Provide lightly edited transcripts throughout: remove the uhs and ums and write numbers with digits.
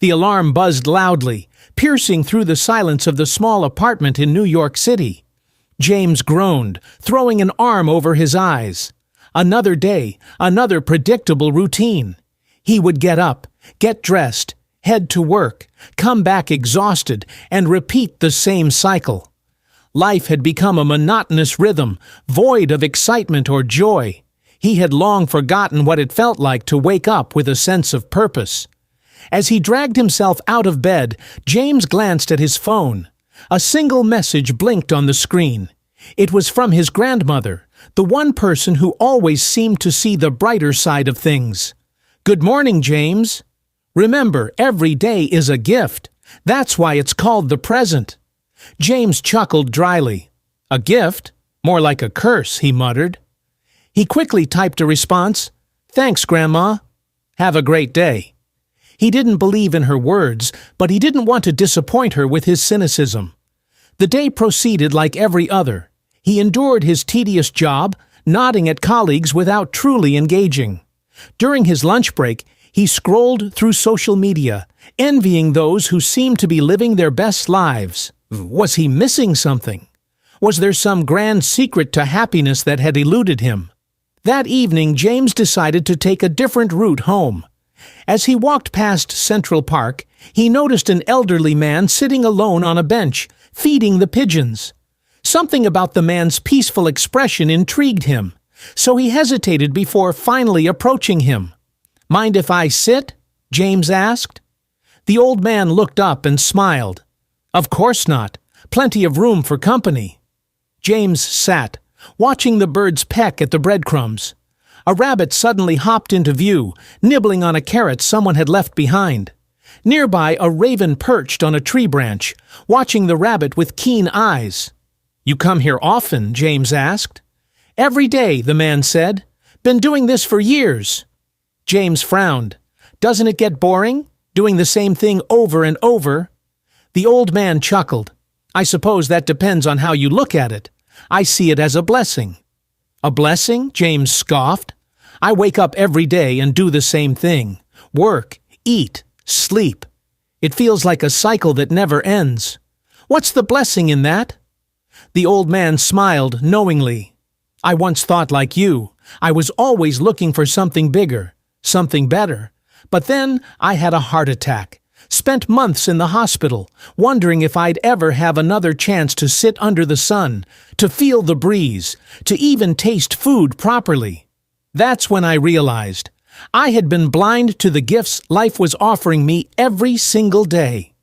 The alarm buzzed loudly, piercing through the silence of the small apartment in New York City. James groaned, throwing an arm over his eyes. Another day, another predictable routine. He would get up, get dressed, head to work, come back exhausted, and repeat the same cycle. Life had become a monotonous rhythm, void of excitement or joy. He had long forgotten what it felt like to wake up with a sense of purpose. As he dragged himself out of bed, James glanced at his phone. A single message blinked on the screen. It was from his grandmother, the one person who always seemed to see the brighter side of things. "Good morning, James. Remember, every day is a gift. That's why it's called the present." James chuckled dryly. "A gift? More like a curse," he muttered. He quickly typed a response. "Thanks, Grandma. Have a great day." He didn't believe in her words, but he didn't want to disappoint her with his cynicism. The day proceeded like every other. He endured his tedious job, nodding at colleagues without truly engaging. During his lunch break, he scrolled through social media, envying those who seemed to be living their best lives. Was he missing something? Was there some grand secret to happiness that had eluded him? That evening, James decided to take a different route home. As he walked past Central Park, he noticed an elderly man sitting alone on a bench, feeding the pigeons. Something about the man's peaceful expression intrigued him, so he hesitated before finally approaching him. "Mind if I sit?" James asked. The old man looked up and smiled. "Of course not. Plenty of room for company." James sat, watching the birds peck at the breadcrumbs. A rabbit suddenly hopped into view, nibbling on a carrot someone had left behind. Nearby, a raven perched on a tree branch, watching the rabbit with keen eyes. "You come here often?" James asked. "Every day," the man said. "Been doing this for years." James frowned. "Doesn't it get boring, doing the same thing over and over?" The old man chuckled. "I suppose that depends on how you look at it. I see it as a blessing." "A blessing?" James scoffed. "I wake up every day and do the same thing. Work, eat, sleep. It feels like a cycle that never ends. What's the blessing in that?" The old man smiled knowingly. "I once thought like you. I was always looking for something bigger, something better. But then I had a heart attack. Spent months in the hospital, wondering if I'd ever have another chance to sit under the sun, to feel the breeze, to even taste food properly. That's when I realized I had been blind to the gifts life was offering me every single day."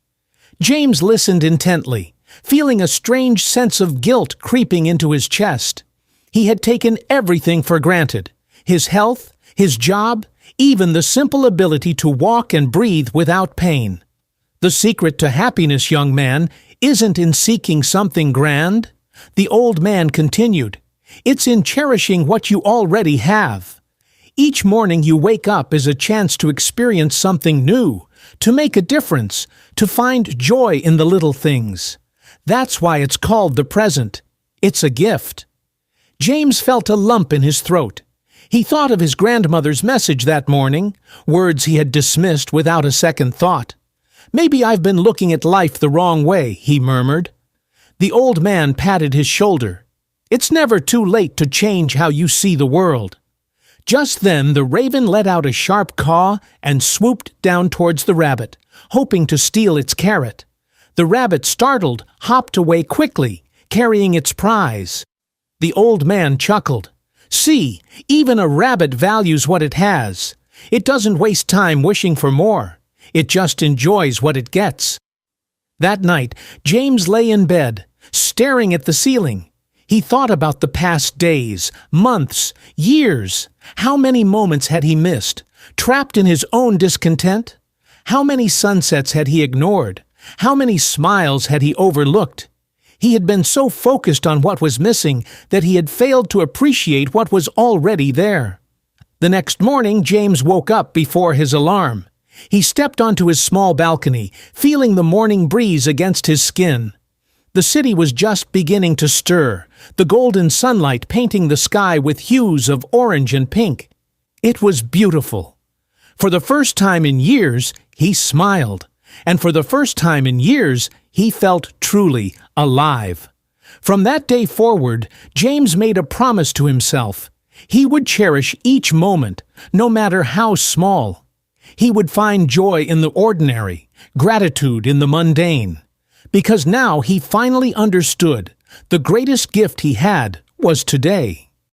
James listened intently, feeling a strange sense of guilt creeping into his chest. He had taken everything for granted: his health, his job, even the simple ability to walk and breathe without pain. "The secret to happiness, young man, isn't in seeking something grand," the old man continued. "It's in cherishing what you already have. Each morning you wake up is a chance to experience something new, to make a difference, to find joy in the little things. That's why it's called the present. It's a gift." James felt a lump in his throat. He thought of his grandmother's message that morning, words he had dismissed without a second thought. "Maybe I've been looking at life the wrong way," he murmured. The old man patted his shoulder. "It's never too late to change how you see the world." Just then the raven let out a sharp caw and swooped down towards the rabbit, hoping to steal its carrot. The rabbit, startled, hopped away quickly, carrying its prize. The old man chuckled. "See, even a rabbit values what it has. It doesn't waste time wishing for more. It just enjoys what it gets." That night, James lay in bed, staring at the ceiling. He thought about the past days, months, years. How many moments had he missed, trapped in his own discontent? How many sunsets had he ignored? How many smiles had he overlooked? He had been so focused on what was missing that he had failed to appreciate what was already there. The next morning, James woke up before his alarm. He stepped onto his small balcony, feeling the morning breeze against his skin. The city was just beginning to stir, the golden sunlight painting the sky with hues of orange and pink. It was beautiful. For the first time in years, he smiled. And for the first time in years, he felt truly alive. From that day forward, James made a promise to himself. He would cherish each moment, no matter how small. He would find joy in the ordinary, gratitude in the mundane. Because now he finally understood the greatest gift he had was today.